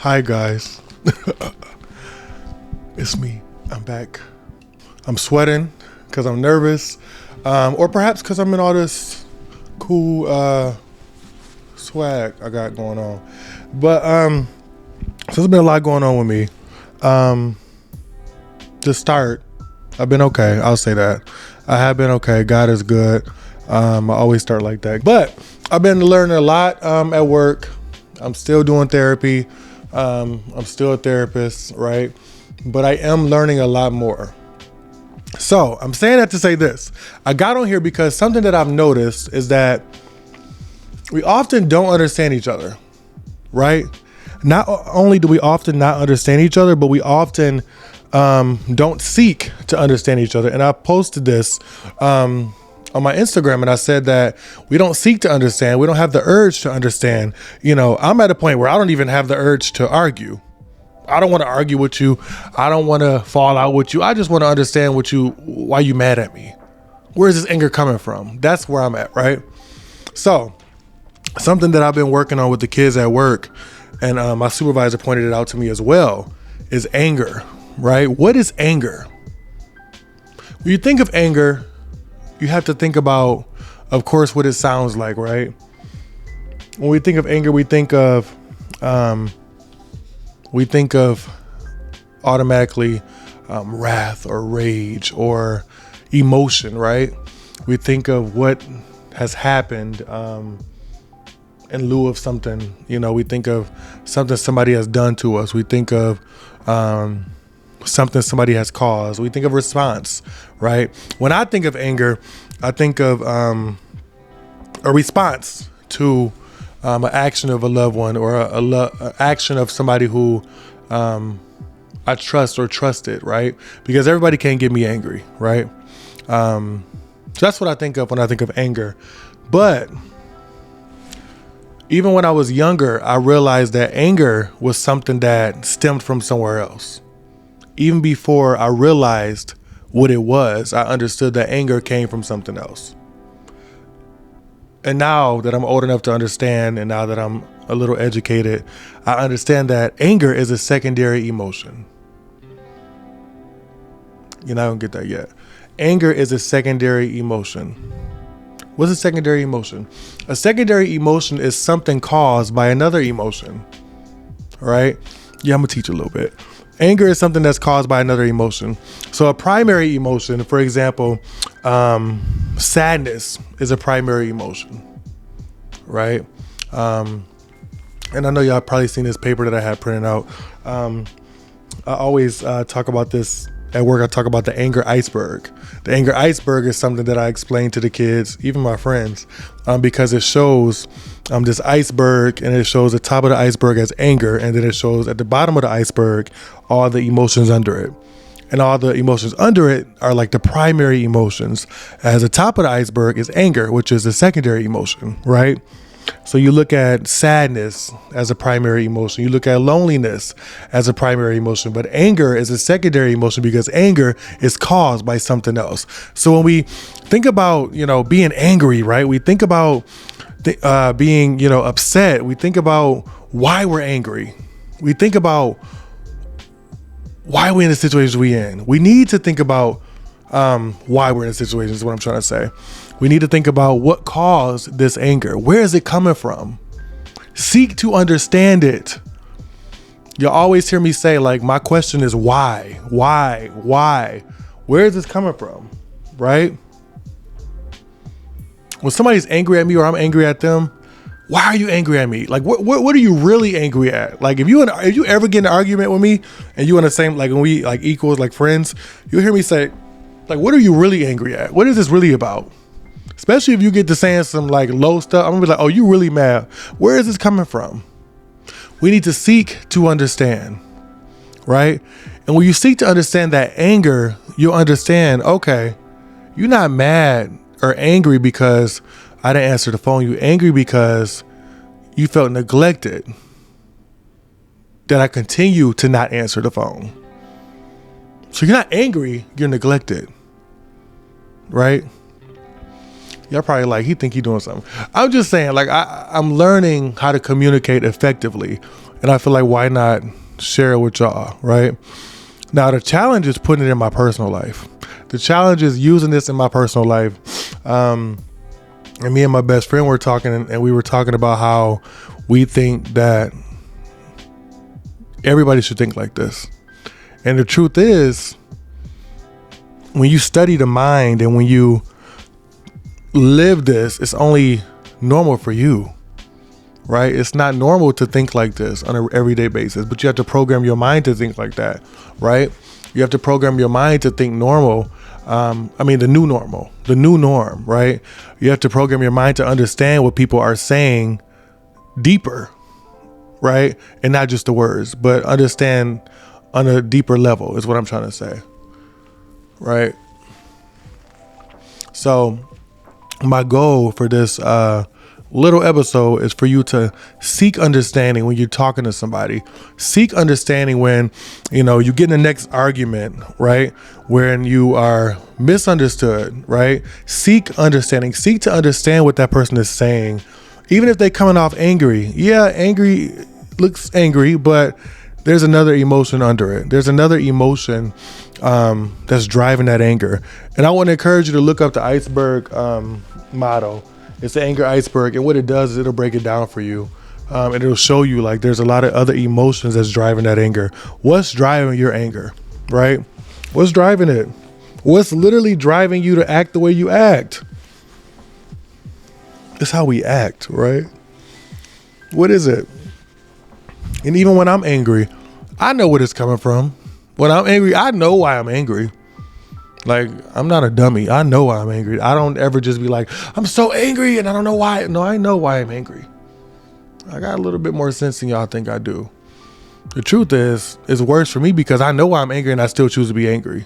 Hi guys, it's me. I'm back. I'm sweating because I'm nervous, or perhaps because I'm in all this cool swag I got going on. But so there's been a lot going on with me. To start, I've been okay. I'll say that. I have been okay. God is good. I always start like that. But I've been learning a lot at work. I'm still doing therapy. I'm still a therapist, right? But I am learning a lot more. So I'm saying that to say this. I got on here because something that I've noticed is that we often don't understand each other, right? Not only do we often not understand each other, but we often don't seek to understand each other. And I posted this on my Instagram, and I said that we don't seek to understand. We don't have the urge to understand. You know, I'm at a point where I don't even have the urge to argue. I don't want to argue with you. I don't want to fall out with you. I just want to understand why you mad at me. Where is this anger coming from? That's where I'm at, right? So something that I've been working on with the kids at work, and my supervisor pointed it out to me as well, is anger, right? What is anger? When you think of anger, you have to think about, of course, what it sounds like, right? When we think of anger, we think of automatically wrath or rage or emotion, right? We think of what has happened in lieu of something. You know, we think of something somebody has done to us. We think of something somebody has caused. We think of response, right? When I think of anger, I think of a response to an action of a loved one, or a action of somebody who I trust or trusted, right? Because everybody can't get me angry, right? So that's what I think of when I think of anger. But even when I was younger, I realized that anger was something that stemmed from somewhere else. Even before I realized what it was, I understood that anger came from something else. And now that I'm old enough to understand, and now that I'm a little educated, I understand that anger is a secondary emotion. You're not gonna get that yet. Anger is a secondary emotion. What's a secondary emotion? A secondary emotion is something caused by another emotion, right? Yeah, I'm gonna teach a little bit. Anger is something that's caused by another emotion. So a primary emotion, for example, sadness is a primary emotion, right? And I know y'all probably seen this paper that I had printed out. I always talk about this at work. I talk about the anger iceberg. The anger iceberg is something that I explain to the kids, even my friends, because it shows this iceberg, and it shows the top of the iceberg as anger, and then it shows at the bottom of the iceberg all the emotions under it. And all the emotions under it are like the primary emotions, as the top of the iceberg is anger, which is the secondary emotion, right? So you look at sadness as a primary emotion. You look at loneliness as a primary emotion, but anger is a secondary emotion because anger is caused by something else. So when we think about, being angry, right? We think about being, upset. We think about why we're angry. We think about why we're in the situations we're in. We need to think about why we're in the situation is what I'm trying to say. We need to think about what caused this anger. Where is it coming from? Seek to understand it. You'll always hear me say, like, my question is why? Where is this coming from? Right? When somebody's angry at me or I'm angry at them, why are you angry at me? Like, what are you really angry at? Like, if you ever get in an argument with me and you in the same, like, when we like equals, like friends, you'll hear me say, like, what are you really angry at? What is this really about? Especially if you get to saying some like low stuff, I'm gonna be like, oh, you really mad? Where is this coming from? We need to seek to understand, right? And when you seek to understand that anger, you'll understand, okay, you're not mad or angry because I didn't answer the phone. You're angry because you felt neglected, that I continue to not answer the phone. So you're not angry, you're neglected, right? Y'all probably like, he think he doing something. I'm just saying, like, I'm learning how to communicate effectively. And I feel like, why not share it with y'all, right? Now, the challenge is putting it in my personal life. The challenge is using this in my personal life. And me and my best friend were talking, and we were talking about how we think that everybody should think like this. And the truth is, when you study the mind and when you live this, it's only normal for you, right? It's not normal to think like this on an everyday basis, but you have to program your mind to think like that, right? You have to program your mind to think normal. The new norm, right? You have to program your mind to understand what people are saying deeper, right? And not just the words, but understand on a deeper level is what I'm trying to say, right? So my goal for this little episode is for you to seek understanding when you're talking to somebody. Seek understanding when, you get in the next argument, right? When you are misunderstood, right? Seek understanding. Seek to understand what that person is saying. Even if they're coming off angry. Yeah, angry looks angry, but there's another emotion under it. There's another emotion that's driving that anger. And I want to encourage you to look up the iceberg model. It's the anger iceberg. And what it does is it'll break it down for you. And it'll show you like there's a lot of other emotions that's driving that anger. What's driving your anger, right? What's driving it? What's literally driving you to act the way you act? It's how we act, right? What is it? And even when I'm angry, I know what it's coming from. When I'm angry, I know why I'm angry. Like, I'm not a dummy. I know why I'm angry. I don't ever just be like, I'm so angry and I don't know why. No, I know why I'm angry. I got a little bit more sense than y'all think I do. The truth is, it's worse for me because I know why I'm angry and I still choose to be angry.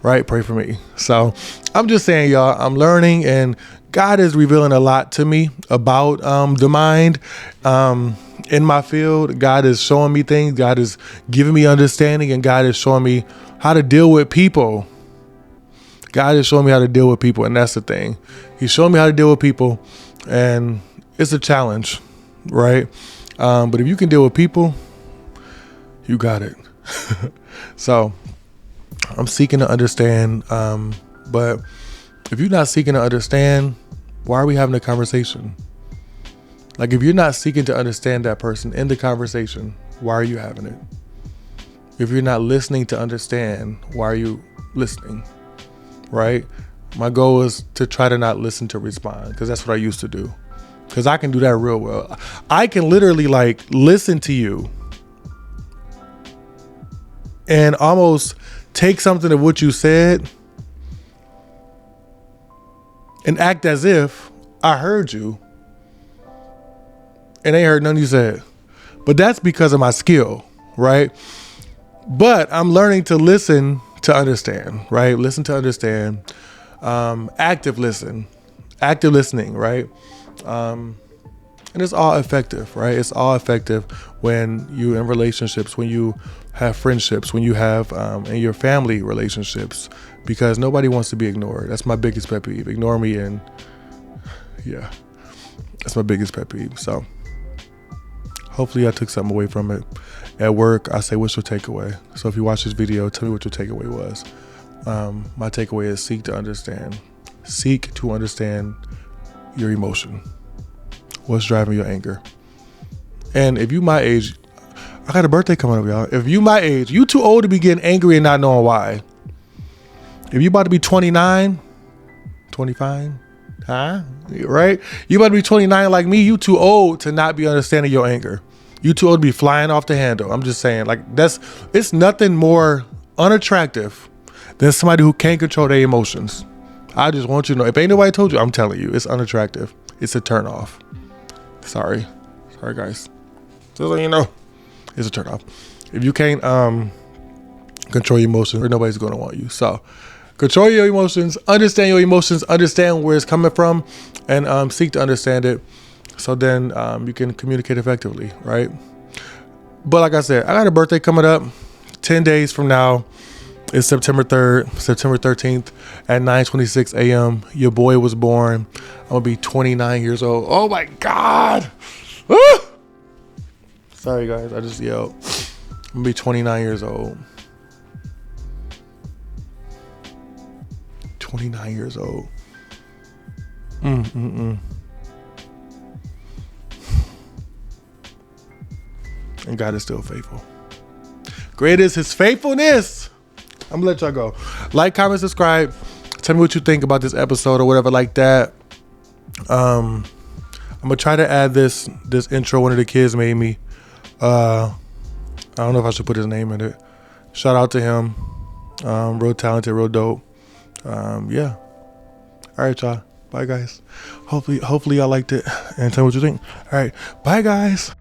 Right? Pray for me. So I'm just saying, y'all, I'm learning and God is revealing a lot to me about the mind. In my field, God is showing me things. God is giving me understanding, and God is showing me how to deal with people. God is showing me how to deal with people, and that's the thing. He's showing me how to deal with people, and it's a challenge, right? But if you can deal with people, you got it. So I'm seeking to understand, but if you're not seeking to understand, why are we having a conversation? Like, if you're not seeking to understand that person in the conversation, why are you having it? If you're not listening to understand, why are you listening? Right? My goal is to try to not listen to respond, because that's what I used to do. Because I can do that real well. I can literally like listen to you and almost take something of what you said and act as if I heard you and ain't heard none you said. But that's because of my skill, right? But I'm learning to listen to understand, right? Listen to understand. Active listening, right? And it's all effective, right? It's all effective when you in relationships, when you have friendships, when you have in your family relationships, because nobody wants to be ignored. That's my biggest pet peeve. Ignore me, and yeah, that's my biggest pet peeve. So hopefully I took something away from it. At work, I say, what's your takeaway? So if you watch this video, tell me what your takeaway was. My takeaway is seek to understand. Seek to understand your emotion. What's driving your anger? And if you my age, I got a birthday coming up, y'all. If you my age, you too old to be getting angry and not knowing why. If you about to be 29, 25, right? You about to be 29 like me, you too old to not be understanding your anger. You too old to be flying off the handle. I'm just saying, like, it's nothing more unattractive than somebody who can't control their emotions. I just want you to know, if ain't nobody told you, I'm telling you, it's unattractive. It's a turn off. Sorry guys. Just so you know, it's a turn off. If you can't control your emotions, nobody's gonna want you. So control your emotions, understand your emotions, understand where it's coming from, and seek to understand it. So then you can communicate effectively, right? But like I said, I got a birthday coming up 10 days from now. It's September 3rd, September 13th at 9:26 a.m. Your boy was born. I'm gonna be 29 years old. Oh my God. Woo! Sorry guys, I just yelled. I'm gonna be 29 years old. 29 years old. And God is still faithful. Great is his faithfulness. I'm gonna let y'all go. Like, comment, subscribe. Tell me what you think about this episode or whatever like that. I'm gonna try to add this intro one of the kids made me. I don't know if I should put his name in it. Shout out to him. Real talented, real dope. Yeah. All right, y'all. Bye, guys. Hopefully y'all liked it. And tell me what you think. All right. Bye, guys.